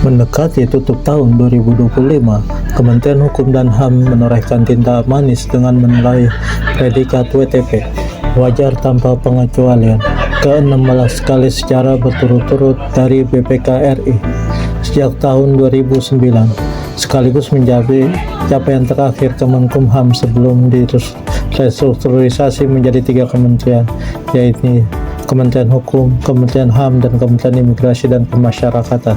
Mendekati tutup tahun 2025, Kementerian Hukum dan HAM menorehkan tinta manis dengan menilai predikat WTP wajar tanpa pengecualian ke-16 kali secara berturut-turut dari BPK RI sejak tahun 2009, sekaligus menjadi capaian terakhir Kemenkumham sebelum direstrukturisasi menjadi 3 kementerian, yaitu Kementerian Hukum, Kementerian HAM, dan Kementerian Imigrasi dan Pemasyarakatan.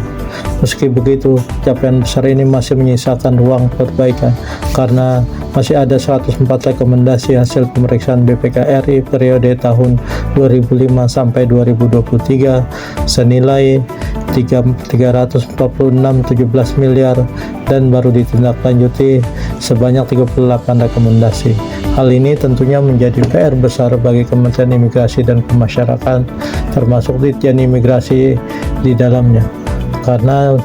Meski begitu, capaian besar ini masih menyisakan ruang perbaikan karena masih ada 104 rekomendasi hasil pemeriksaan BPK RI periode tahun 2005 sampai 2023 senilai 346,17 miliar dan baru ditindaklanjuti sebanyak 38 rekomendasi. Hal ini tentunya menjadi PR besar bagi Kementerian Imigrasi dan Pemasyarakatan, termasuk Ditjen Imigrasi di dalamnya. Karena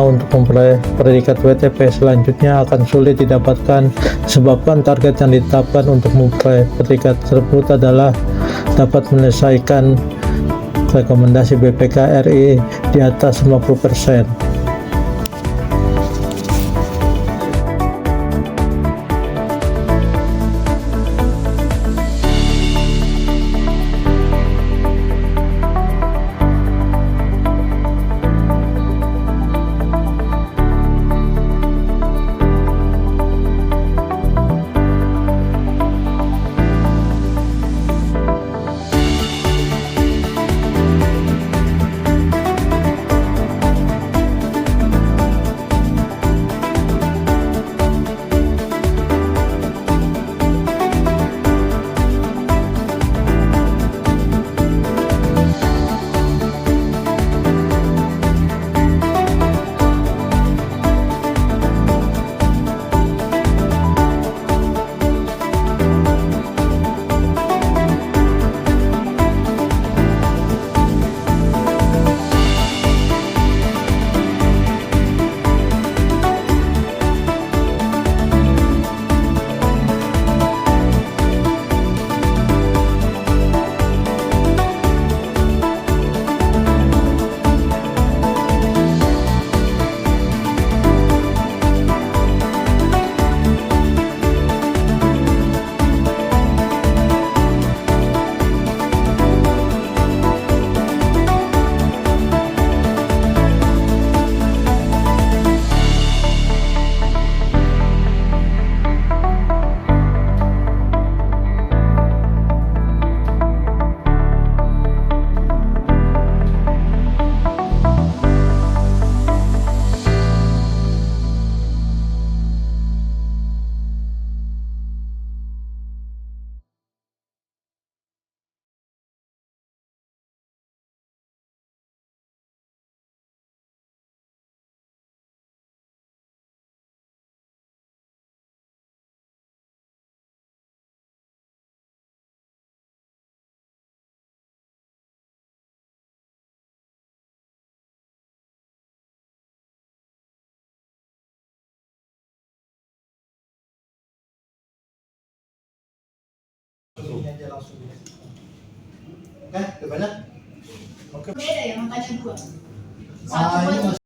untuk memperoleh predikat WTP selanjutnya akan sulit didapatkan disebabkan target yang ditetapkan untuk memperoleh predikat tersebut adalah dapat menyelesaikan rekomendasi BPK RI di atas 50%. Ini aja langsung. Oke, udah banyak. Oke. Beda ya makanya 2. Ini masih.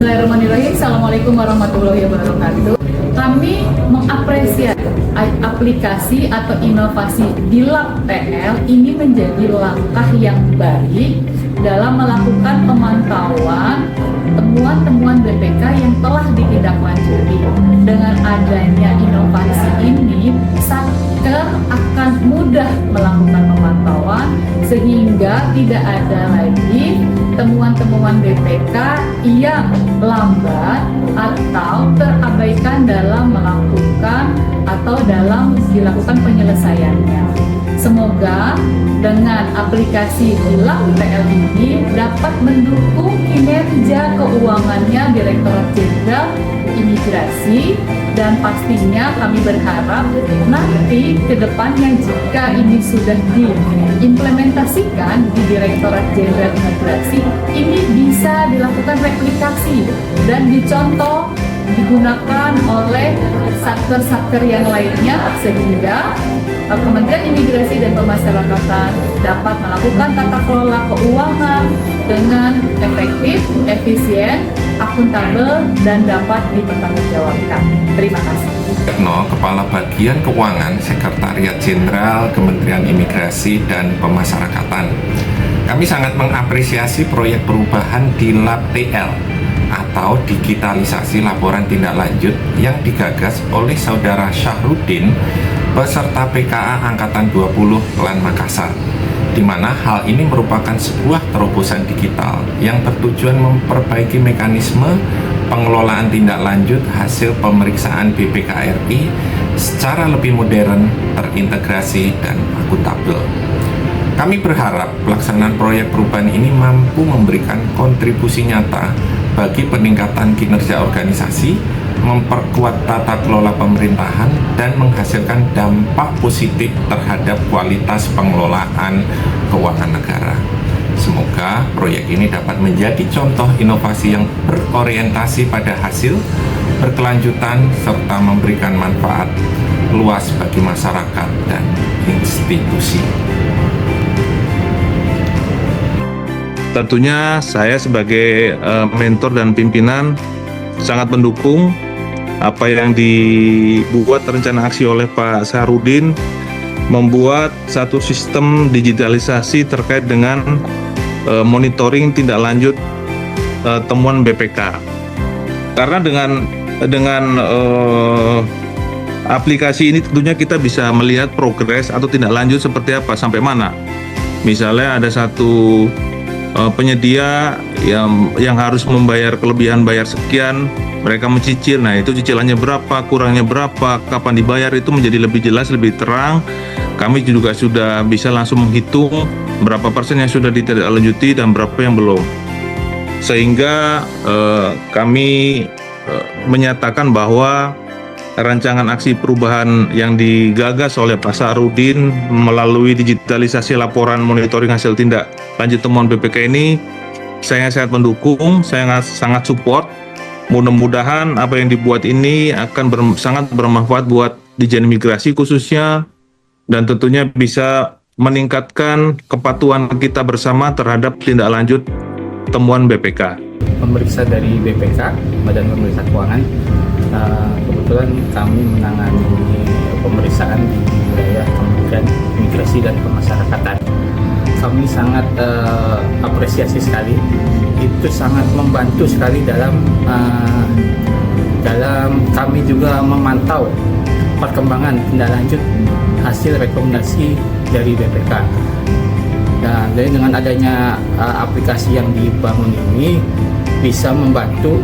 Bismillahirrahmanirrahim. Assalamualaikum warahmatullahi wabarakatuh. Kami mengapresiasi aplikasi atau inovasi Dilab PL ini menjadi langkah yang baik dalam melakukan pemantauan temuan-temuan BPK yang telah ditindaklanjuti. Dengan adanya inovasi ini, Satker akan mudah melakukan pemantauan sehingga tidak ada lagi temuan-temuan BPK yang lambat atau terabaikan dalam melakukan atau dalam dilakukan penyelesaiannya. Semoga dengan aplikasi Dilap PL ini dapat mendukung kinerja keuangannya Direktorat Jenderal Imigrasi, dan pastinya kami berharap nanti ke depannya jika ini sudah diimplementasikan di Direktorat Jenderal Imigrasi, ini bisa dilakukan replikasi dan dicontoh digunakan oleh satker-satker yang lainnya, sehingga Kementerian Imigrasi dan Pemasyarakatan dapat melakukan tata kelola keuangan dengan efektif, efisien, akuntabel, dan dapat dipertanggungjawabkan. Terima kasih. Kepala Bagian Keuangan Sekretariat Jenderal Kementerian Imigrasi dan Pemasyarakatan. Kami sangat mengapresiasi proyek perubahan Dilap TL atau digitalisasi laporan tindak lanjut yang digagas oleh Saudara Syahrudin peserta PKA Angkatan 20 Klan Makassar, di mana hal ini merupakan sebuah terobosan digital yang bertujuan memperbaiki mekanisme pengelolaan tindak lanjut hasil pemeriksaan BPK-RI secara lebih modern, terintegrasi, dan akuntabel. Kami berharap pelaksanaan proyek perubahan ini mampu memberikan kontribusi nyata bagi peningkatan kinerja organisasi, memperkuat tata kelola pemerintahan, dan menghasilkan dampak positif terhadap kualitas pengelolaan keuangan negara. Semoga proyek ini dapat menjadi contoh inovasi yang berorientasi pada hasil, berkelanjutan, serta memberikan manfaat luas bagi masyarakat dan institusi. Tentunya saya sebagai mentor dan pimpinan sangat mendukung apa yang dibuat rencana aksi oleh Pak Syahrudin, membuat satu sistem digitalisasi terkait dengan monitoring tindak lanjut temuan BPK. Karena dengan aplikasi ini tentunya kita bisa melihat progres atau tindak lanjut seperti apa, sampai mana. Misalnya ada satu penyedia yang harus membayar kelebihan bayar sekian, mereka mencicil, nah itu cicilannya berapa, kurangnya berapa, kapan dibayar, itu menjadi lebih jelas, lebih terang. Kami juga sudah bisa langsung menghitung berapa persen yang sudah ditindaklanjuti dan berapa yang belum. Sehingga kami menyatakan bahwa rancangan aksi perubahan yang digagas oleh Pak Syahrudin melalui digitalisasi laporan monitoring hasil tindak lanjut temuan BPK ini, saya sangat mendukung, saya sangat support. Mudah-mudahan apa yang dibuat ini akan sangat bermanfaat buat Dijen Imigrasi khususnya, dan tentunya bisa meningkatkan kepatuhan kita bersama terhadap tindak lanjut temuan BPK. Pemeriksa dari BPK, Badan Pemeriksa Keuangan, kebetulan kami menangani pemeriksaan di wilayah Kementerian Imigrasi dan Pemasyarakatan. Kami sangat apresiasi sekali, itu sangat membantu sekali dalam kami juga memantau perkembangan tindak lanjut hasil rekomendasi dari BPK. Nah, jadi dengan adanya aplikasi yang dibangun ini bisa membantu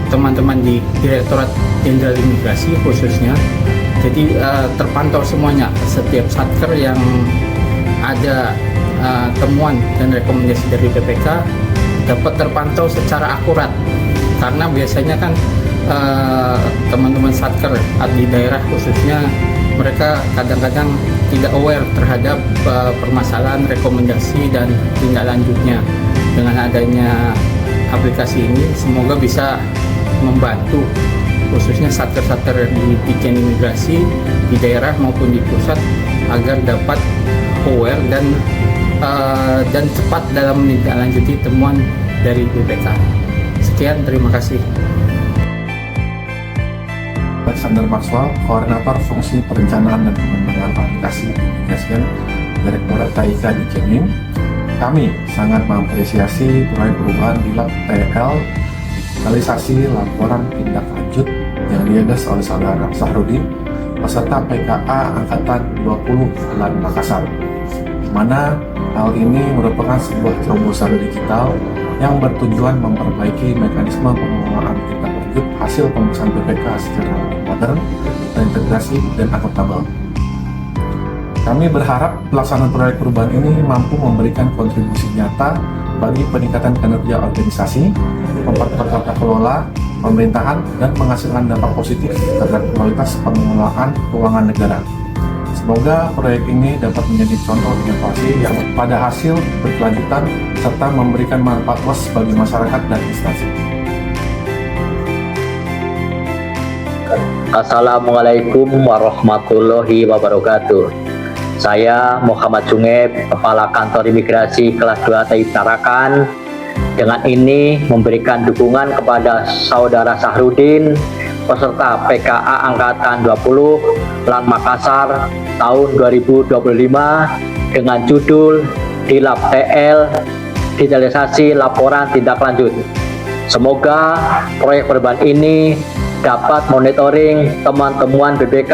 teman-teman di Direktorat Jenderal Imigrasi khususnya. Jadi terpantau semuanya, setiap satker yang ada temuan dan rekomendasi dari BPK dapat terpantau secara akurat, karena biasanya kan teman-teman satker di daerah khususnya mereka kadang-kadang tidak aware terhadap permasalahan rekomendasi dan tindak lanjutnya. Dengan adanya aplikasi ini semoga bisa membantu khususnya satker-satker di Dijen Imigrasi di daerah maupun di pusat agar dapat aware dan cepat dalam menindaklanjuti temuan dari BPK. Sekian, terima kasih. Alexander Maxwell, Koordinator Fungsi Perencanaan dan Pengembangan Aplikasi Imigrasian Direktorat TIK di Jenim. Kami sangat mengapresiasi proyek perubahan Dilap TL digitalisasi laporan tindak lanjut yang digagas oleh Saudara Syahrudin peserta PKA Angkatan 20 Klan Makassar, di mana hal ini merupakan sebuah terobosan digital yang bertujuan memperbaiki mekanisme pengelolaan tindak lanjut hasil pemeriksaan BPK secara modern, terintegrasi, dan akuntabel. Kami berharap pelaksanaan proyek perubahan ini mampu memberikan kontribusi nyata bagi peningkatan kinerja organisasi, memperkuat tata kelola, pemerintahan, dan menghasilkan dampak positif terhadap kualitas pengelolaan keuangan negara. Semoga proyek ini dapat menjadi contoh inovasi yang pada hasil berkelanjutan serta memberikan manfaat luas bagi masyarakat dan instansi. Assalamualaikum warahmatullahi wabarakatuh. Saya Muhammad Sungeb, Kepala Kantor Imigrasi Kelas 2 TI Tarakan. Dengan ini memberikan dukungan kepada Saudara Sahrudin, peserta PKA Angkatan 20 LAN Makassar tahun 2025 dengan judul Dilap TL Digitalisasi Laporan Tindak Lanjut. Semoga proyek perubahan ini dapat monitoring teman-teman BPK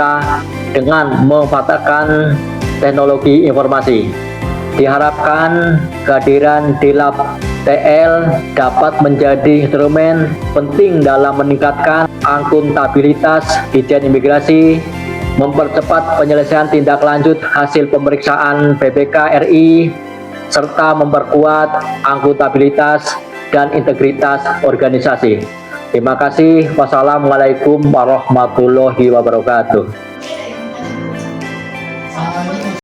dengan memanfaatkan teknologi informasi. Diharapkan kehadiran Dilap TL dapat menjadi instrumen penting dalam meningkatkan akuntabilitas Ditjen Imigrasi, mempercepat penyelesaian tindak lanjut hasil pemeriksaan BPK RI, serta memperkuat akuntabilitas dan integritas organisasi. Terima kasih. Wassalamualaikum warahmatullahi wabarakatuh.